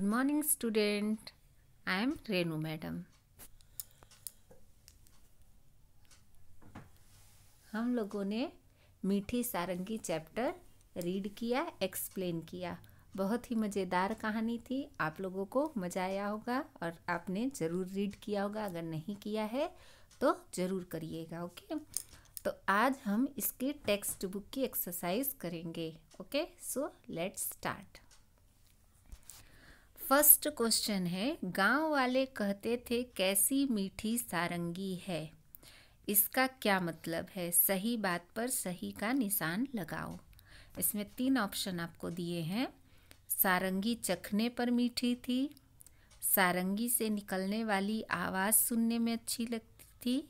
Good morning student, I am Renu madam. हम लोगों ने मीठी सारंगी चैप्टर रीड किया, एक्सप्लेन किया। बहुत ही मज़ेदार कहानी थी। आप लोगों को मज़ा आया होगा और आपने ज़रूर रीड किया होगा। अगर नहीं किया है तो ज़रूर करिएगा। ओके, तो आज हम इसकी टेक्स्ट बुक की एक्सरसाइज करेंगे। Okay, so let's start. First question है, गांव वाले कहते थे कैसी मीठी सारंगी है। इसका क्या मतलब है? सही बात पर सही का निशान लगाओ। इसमें 3 ऑप्शन आपको दिए हैं। सारंगी चखने पर मीठी थी, सारंगी से निकलने वाली आवाज़ सुनने में अच्छी लगती थी,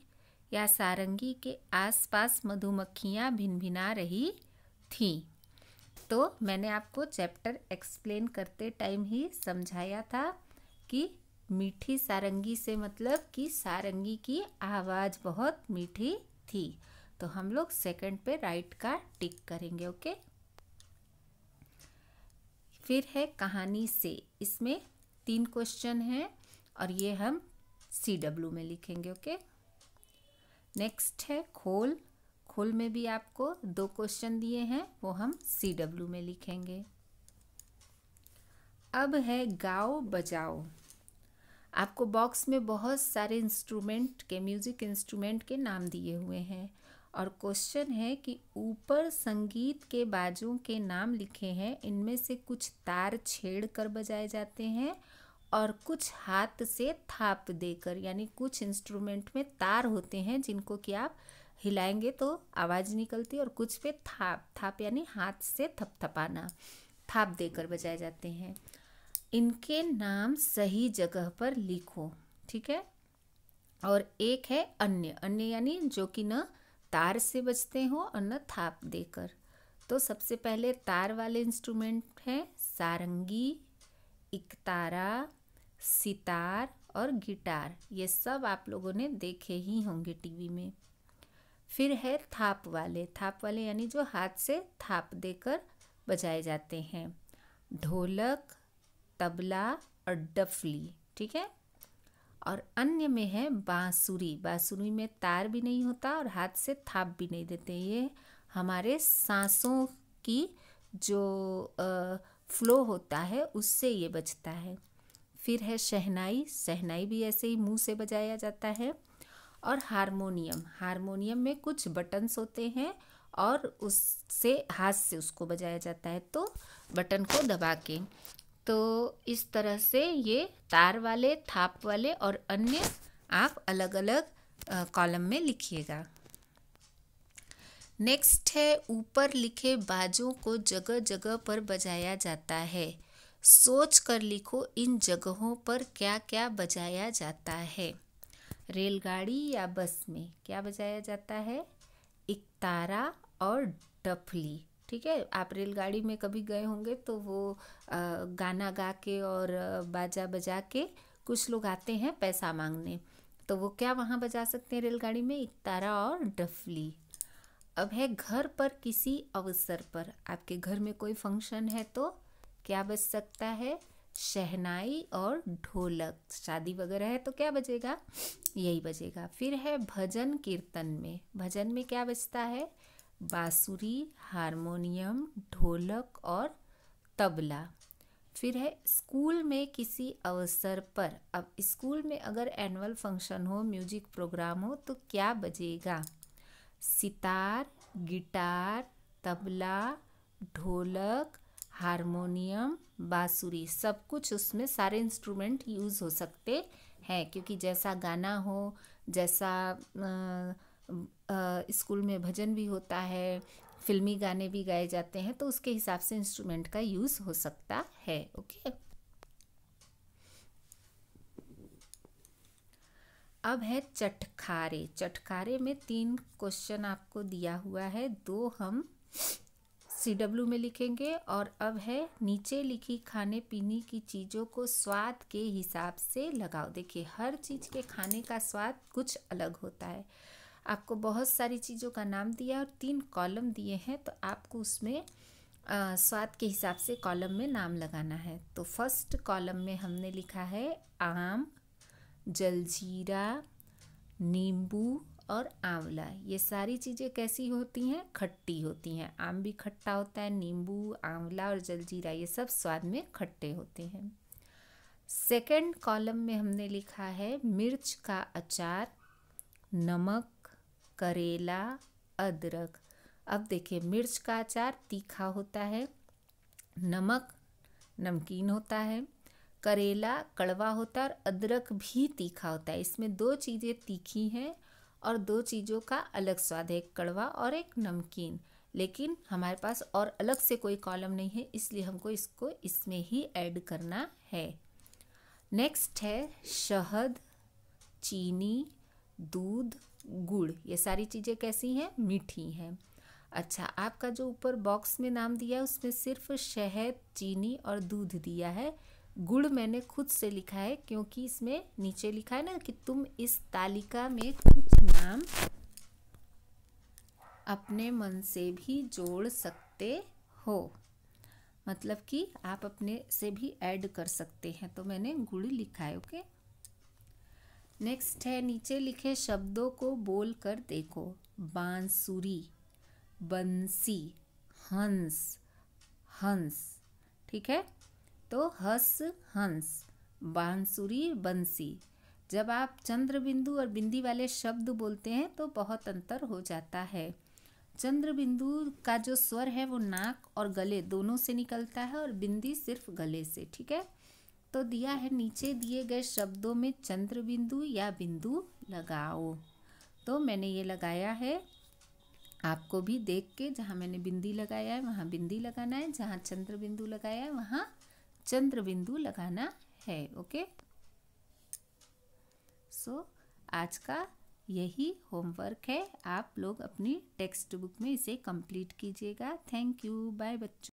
या सारंगी के आसपास मधुमक्खियाँ भिनभिना रही थीं। तो मैंने आपको चैप्टर एक्सप्लेन करते टाइम ही समझाया था कि मीठी सारंगी से मतलब कि सारंगी की आवाज़ बहुत मीठी थी। तो हम लोग सेकंड पे राइट का टिक करेंगे। ओके, फिर है कहानी से। इसमें 3 क्वेश्चन हैं और ये हम CW में लिखेंगे। ओके, नेक्स्ट है खोल। खोल में भी आपको 2 क्वेश्चन दिए हैं, वो हम CW में लिखेंगे। अब है गाओ बजाओ। आपको बॉक्स में बहुत सारे इंस्ट्रूमेंट के, म्यूज़िक इंस्ट्रूमेंट के नाम दिए हुए हैं और क्वेश्चन है कि ऊपर संगीत के बाजों के नाम लिखे हैं। इनमें से कुछ तार छेड़ कर बजाए जाते हैं और कुछ हाथ से थाप देकर, यानी कुछ इंस्ट्रूमेंट में तार होते हैं जिनको कि आप हिलाएंगे तो आवाज़ निकलती है, और कुछ पे थाप यानी हाथ से थपथपाना, थाप देकर बजाए जाते हैं। इनके नाम सही जगह पर लिखो, ठीक है। और एक है अन्य यानी जो कि न तार से बजते हो और न थाप देकर। तो सबसे पहले तार वाले इंस्ट्रूमेंट हैं सारंगी, इकतारा, सितार और गिटार। ये सब आप लोगों ने देखे ही होंगे टीवी में। फिर है थाप वाले यानी जो हाथ से थाप देकर बजाए जाते हैं, ढोलक, तबला और डफली, ठीक है। और अन्य में है बांसुरी में तार भी नहीं होता और हाथ से थाप भी नहीं देते। ये हमारे सांसों की जो फ्लो होता है उससे ये बजता है। फिर है शहनाई भी ऐसे ही मुंह से बजाया जाता है। और हारमोनियम में कुछ बटन्स होते हैं और उससे हाथ से उसको बजाया जाता है, तो बटन को दबा के। तो इस तरह से ये तार वाले, थाप वाले और अन्य आप अलग अलग कॉलम में लिखिएगा। नेक्स्ट है ऊपर लिखे बाजों को जगह जगह पर बजाया जाता है। सोच कर लिखो इन जगहों पर क्या क्या बजाया जाता है। रेलगाड़ी या बस में क्या बजाया जाता है? इकतारा और डफली, ठीक है। आप रेलगाड़ी में कभी गए होंगे तो वो गाना गा के और बाजा बजा के कुछ लोग आते हैं पैसा मांगने, तो वो क्या वहाँ बजा सकते हैं रेलगाड़ी में? इकतारा और डफली। अब है घर पर किसी अवसर पर, आपके घर में कोई फंक्शन है तो क्या बज सकता है? शहनाई और ढोलक। शादी वगैरह है तो क्या बजेगा? यही बजेगा। फिर है भजन भजन में क्या बजता है? बांसुरी, हारमोनियम, ढोलक और तबला। फिर है स्कूल में किसी अवसर पर। अब स्कूल में अगर एनुअल फंक्शन हो, म्यूजिक प्रोग्राम हो तो क्या बजेगा? सितार, गिटार, तबला, ढोलक, हारमोनियम, बांसुरी, सब कुछ उसमें सारे इंस्ट्रूमेंट यूज़ हो सकते हैं, क्योंकि जैसा गाना हो, जैसा स्कूल में भजन भी होता है, फिल्मी गाने भी गाए जाते हैं, तो उसके हिसाब से इंस्ट्रूमेंट का यूज़ हो सकता है। ओके, अब है चटखारे में 3 क्वेश्चन आपको दिया हुआ है, 2 हम CW में लिखेंगे। और अब है नीचे लिखी खाने पीने की चीज़ों को स्वाद के हिसाब से लगाओ। देखिए, हर चीज़ के खाने का स्वाद कुछ अलग होता है। आपको बहुत सारी चीज़ों का नाम दिया और 3 कॉलम दिए हैं, तो आपको उसमें स्वाद के हिसाब से कॉलम में नाम लगाना है। तो फर्स्ट कॉलम में हमने लिखा है आम, जलजीरा, नींबू और आंवला। ये सारी चीज़ें कैसी होती हैं? खट्टी होती हैं। आम भी खट्टा होता है, नींबू, आंवला और जलजीरा ये सब स्वाद में खट्टे होते हैं। सेकंड कॉलम में हमने लिखा है मिर्च का अचार, नमक, करेला, अदरक। अब देखिए, मिर्च का अचार तीखा होता है, नमक नमकीन होता है, करेला कड़वा होता है और अदरक भी तीखा होता है। इसमें दो चीज़ें तीखी हैं और दो चीज़ों का अलग स्वाद है, एक कड़वा और एक नमकीन। लेकिन हमारे पास और अलग से कोई कॉलम नहीं है, इसलिए हमको इसको इसमें ही ऐड करना है। नेक्स्ट है शहद, चीनी, दूध, गुड़। ये सारी चीज़ें कैसी हैं? मीठी हैं। अच्छा, आपका जो ऊपर बॉक्स में नाम दिया है उसमें सिर्फ शहद, चीनी और दूध दिया है। गुड़ मैंने खुद से लिखा है क्योंकि इसमें नीचे लिखा है ना कि तुम इस तालिका में कुछ नाम अपने मन से भी जोड़ सकते हो, मतलब कि आप अपने से भी ऐड कर सकते हैं। तो मैंने गुड़ लिखा है। ओके। नेक्स्ट है नीचे लिखे शब्दों को बोल कर देखो। बांसुरी, बंसी, हंस, हंस। ठीक है, तो हंस, हंस, बांसुरी, बंसी। जब आप चंद्र बिंदु और बिंदी वाले शब्द बोलते हैं तो बहुत अंतर हो जाता है। चंद्र बिंदु का जो स्वर है वो नाक और गले दोनों से निकलता है और बिंदी सिर्फ गले से। ठीक है, तो दिया है नीचे दिए गए शब्दों में चंद्र बिंदु या बिंदु लगाओ। तो मैंने ये लगाया है, आपको भी देख के जहाँ मैंने बिंदी लगाया है वहाँ बिंदी लगाना है, जहाँ चंद्र बिंदु लगाया है वहाँ चंद्र बिंदु लगाना है। ओके। सो आज का यही होमवर्क है, आप लोग अपनी टेक्स्ट बुक में इसे कंप्लीट कीजिएगा। थैंक यू, बाय बच्चों।